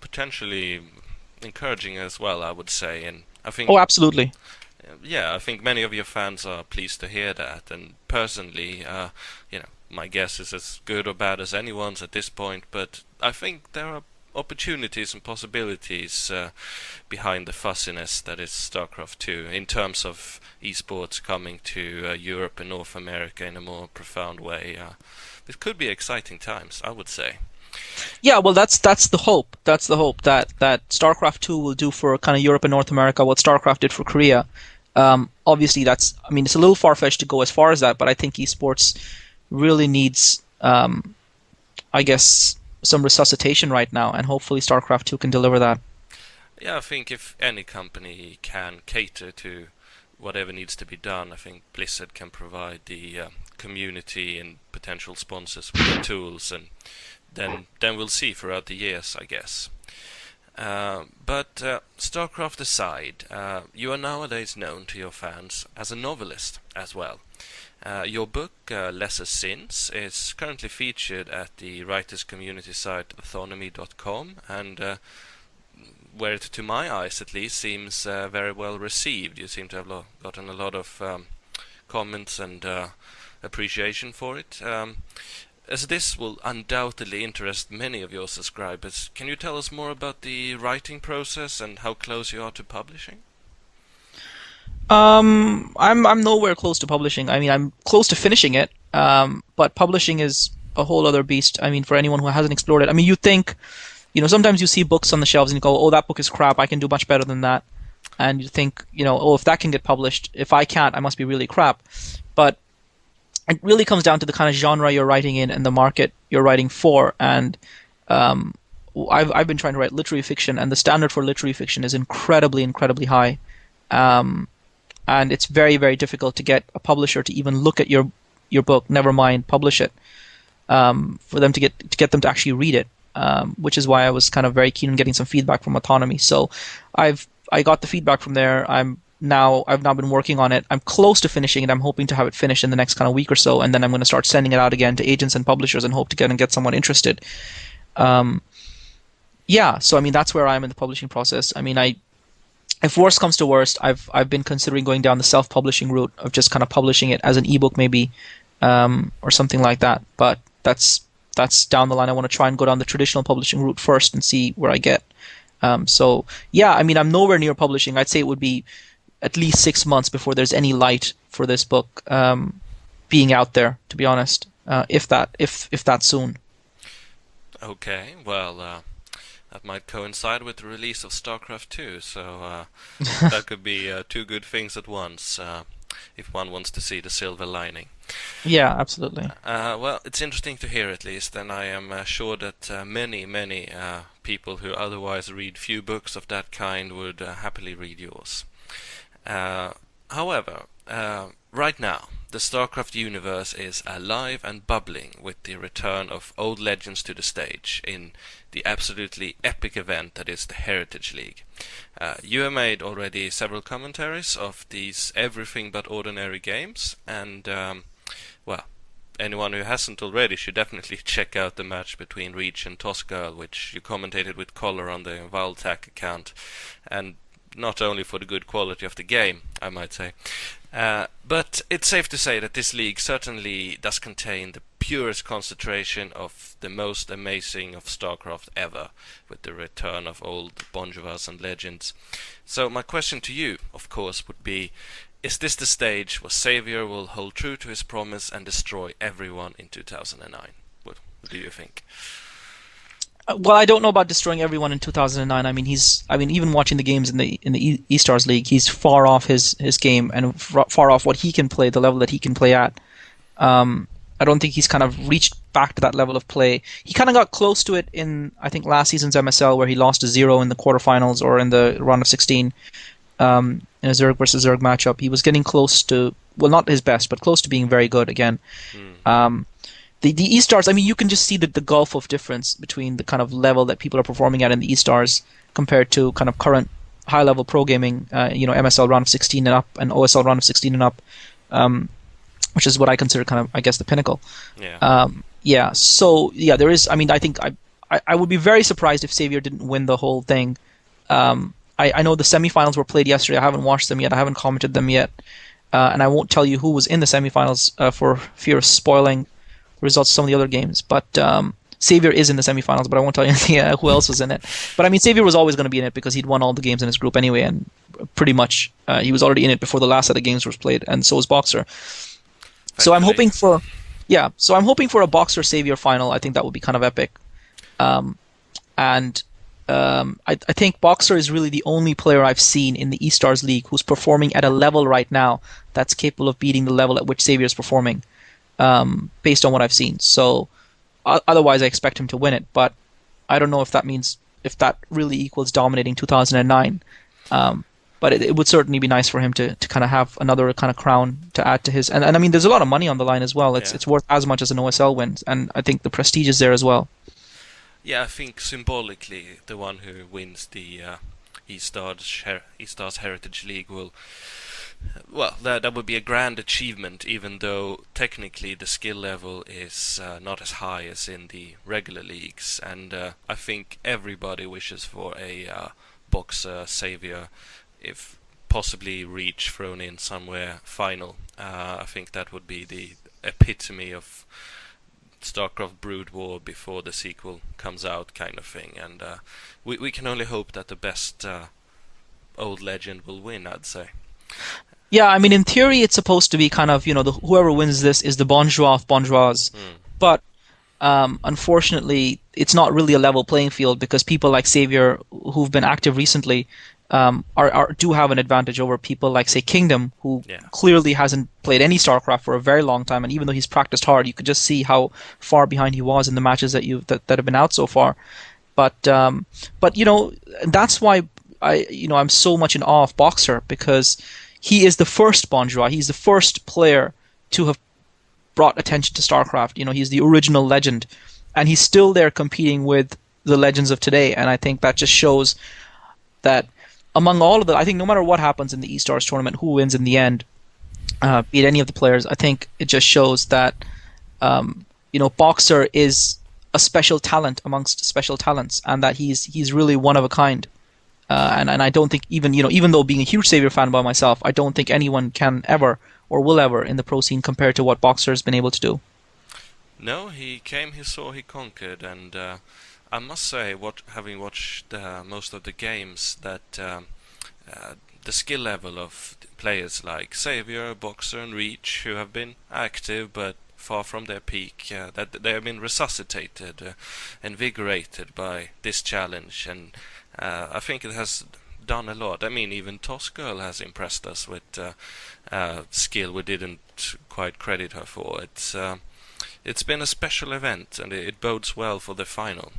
potentially encouraging as well, I would say. And I think, Oh, absolutely. yeah, I think many of your fans are pleased to hear that. And personally, my guess is as good or bad as anyone's at this point, but I think there are opportunities and possibilities behind the fussiness that is StarCraft 2 in terms of esports coming to Europe and North America in a more profound way. It could be exciting times, I would say. Yeah, well, that's the hope. That's the hope that StarCraft 2 will do for kind of Europe and North America what StarCraft did for Korea. Obviously, I mean, it's a little far-fetched to go as far as that, but I think esports really needs, I guess, some resuscitation right now, and hopefully StarCraft 2 can deliver that. Yeah, I think if any company can cater to whatever needs to be done, I think Blizzard can provide the community and potential sponsors with the tools, and then we'll see throughout the years, I guess. But StarCraft aside, you are nowadays known to your fans as a novelist as well. Your book, Lesser Sins, is currently featured at the writers' community site autonomy.com, and where it, to my eyes at least, seems very well received. You seem to have gotten a lot of comments and appreciation for it. As this will undoubtedly interest many of your subscribers, can you tell us more about the writing process and how close you are to publishing? I'm nowhere close to publishing. I mean, I'm close to finishing it. But publishing is a whole other beast. I mean, for anyone who hasn't explored it, I mean, you think, sometimes you see books on the shelves and you go, "Oh, that book is crap. I can do much better than that." And you think, "Oh, if that can get published, if I can't, I must be really crap." But it really comes down to the kind of genre you're writing in and the market you're writing for. And I've been trying to write literary fiction, and the standard for literary fiction is incredibly, incredibly high. And it's very, very difficult to get a publisher to even look at your book, never mind publish it, for them to get them to actually read it. Which is why I was kind of very keen on getting some feedback from Autonomy. So I got the feedback from there. I've now been working on it. I'm close to finishing it. I'm hoping to have it finished in the next kind of week or so, and then I'm going to start sending it out again to agents and publishers and hope to get someone interested. Yeah, so I mean that's where I am in the publishing process. I mean, if worst comes to worst, I've been considering going down the self-publishing route of just kind of publishing it as an ebook maybe, or something like that. But that's down the line. I want to try and go down the traditional publishing route first and see where I get. So yeah, I mean, I'm nowhere near publishing. I'd say it would be at least 6 months before there's any light for this book being out there, to be honest, if that soon. Okay, well, that might coincide with the release of StarCraft 2, so that could be two good things at once, if one wants to see the silver lining. Yeah, absolutely. Well, it's interesting to hear at least, and I am sure that many people who otherwise read few books of that kind would happily read yours. However, right now, the StarCraft universe is alive and bubbling with the return of old legends to the stage in the absolutely epic event that is the Heritage League. You have made already several commentaries of these everything but ordinary games, and well, anyone who hasn't already should definitely check out the match between Reach and Tosgirl, which you commentated with Collar on the Valtac account, and not only for the good quality of the game, I might say, but it's safe to say that this league certainly does contain the purest concentration of the most amazing of StarCraft ever, with the return of old Bon Jovas and legends. So my question to you, of course, would be, is this the stage where Xavier will hold true to his promise and destroy everyone in 2009? What do you think? Well, I don't know about destroying everyone in 2009. I mean, even watching the games in the E-Stars League, he's far off his game and far off what he can play, the level that he can play at. I don't think he's kind of reached back to that level of play. He kind of got close to it in, I think, last season's MSL, where he lost to 0 in the quarterfinals or in the round of 16 in a Zerg versus Zerg matchup. He was getting close to, well, not his best, but close to being very good again. The E-Stars, I mean, you can just see the gulf of difference between the kind of level that people are performing at in the E-Stars compared to kind of current high-level pro gaming, MSL round of 16 and up and OSL round of 16 and up, which is what I consider kind of, I guess, the pinnacle. Yeah. So, yeah, there is, I mean, I think I I would be very surprised if Xavier didn't win the whole thing. I know the semifinals were played yesterday. I haven't watched them yet. I haven't commented them yet. And I won't tell you who was in the semifinals for fear of spoiling the results of some of the other games. But Xavier is in the semifinals, but I won't tell you anything, who else was in it. But I mean, Xavier was always going to be in it because he'd won all the games in his group anyway, and pretty much he was already in it before the last set of games was played, and so was Boxer. So I'm hoping for, So I'm hoping for a Boxer Xavier final. I think that would be kind of epic. I think Boxer is really the only player I've seen in the eStars League who's performing at a level right now that's capable of beating the level at which Xavier is performing, based on what I've seen. So otherwise, I expect him to win it, but I don't know if that really equals dominating 2009. But it would certainly be nice for him to kind of have another kind of crown to add to his. And I mean, there's a lot of money on the line as well. It's worth as much as an OSL win, and I think the prestige is there as well. Yeah, I think symbolically, the one who wins the eStars Heritage League that would be a grand achievement, even though technically the skill level is not as high as in the regular leagues. And I think everybody wishes for a Boxer Xavier, if possibly Reach thrown in somewhere final. I think that would be the epitome of StarCraft Brood War before the sequel comes out, kind of thing. And we can only hope that the best old legend will win, I'd say. Yeah, I mean, in theory, it's supposed to be kind of, whoever wins this is the Bonjour of Bonjours. But unfortunately, it's not really a level playing field because people like Xavier, who've been active recently, do have an advantage over people like, say, Kingdom, who clearly hasn't played any StarCraft for a very long time. And even though he's practiced hard, you could just see how far behind he was in the matches that have been out so far. But that's why I'm so much in awe of Boxer, because he is the first Bonjour. He's the first player to have brought attention to StarCraft. He's the original legend, and he's still there competing with the legends of today. And I think that just shows that among all of I think no matter what happens in the eStars tournament, who wins in the end, be it any of the players, I think it just shows that Boxer is a special talent amongst special talents, and that he's really one of a kind. And I don't think even though being a huge Xavier fan by myself, I don't think anyone can ever or will ever in the pro scene compare to what Boxer has been able to do. No, he came, he saw, he conquered, and I must say, having watched most of the games, that the skill level of players like Xavier, Boxer, and Reach, who have been active but far from their peak, that they have been resuscitated, invigorated by this challenge, and I think it has done a lot. I mean, even Toss Girl has impressed us with skill we didn't quite credit her for. It's been a special event, and it bodes well for the final.